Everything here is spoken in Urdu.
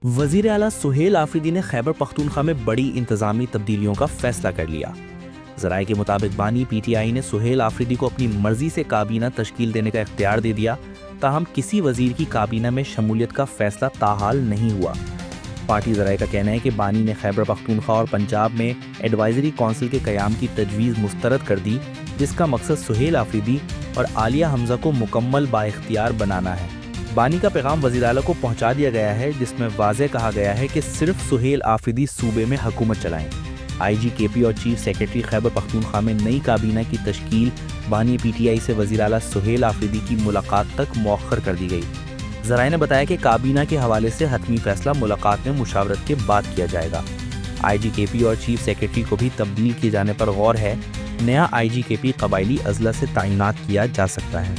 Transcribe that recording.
وزیر اعلیٰ سہیل آفریدی نے خیبر پختونخوا میں بڑی انتظامی تبدیلیوں کا فیصلہ کر لیا۔ ذرائع کے مطابق بانی پی ٹی آئی نے سہیل آفریدی کو اپنی مرضی سے کابینہ تشکیل دینے کا اختیار دے دیا، تاہم کسی وزیر کی کابینہ میں شمولیت کا فیصلہ تاحال نہیں ہوا۔ پارٹی ذرائع کا کہنا ہے کہ بانی نے خیبر پختونخوا اور پنجاب میں ایڈوائزری کونسل کے قیام کی تجویز مسترد کر دی، جس کا مقصد سہیل آفریدی اور عالیہ حمزہ کو مکمل بااختیار بنانا ہے۔ بانی کا پیغام وزیر اعلیٰ کو پہنچا دیا گیا ہے، جس میں واضح کہا گیا ہے کہ صرف سہیل آفریدی صوبے میں حکومت چلائیں۔ آئی جی کے پی اور چیف سیکرٹری خیبر پختونخوا میں نئی کابینہ کی تشکیل بانی پی ٹی آئی سے وزیر اعلیٰ سہیل آفریدی کی ملاقات تک مؤخر کر دی گئی۔ ذرائع نے بتایا کہ کابینہ کے حوالے سے حتمی فیصلہ ملاقات میں مشاورت کے بعد کیا جائے گا۔ آئی جی کے پی اور چیف سیکرٹری کو بھی تبدیل کیے جانے پر غور ہے۔ نیا آئی جی کے پی قبائلی اضلاع سے تعینات کیا جا سکتا ہے۔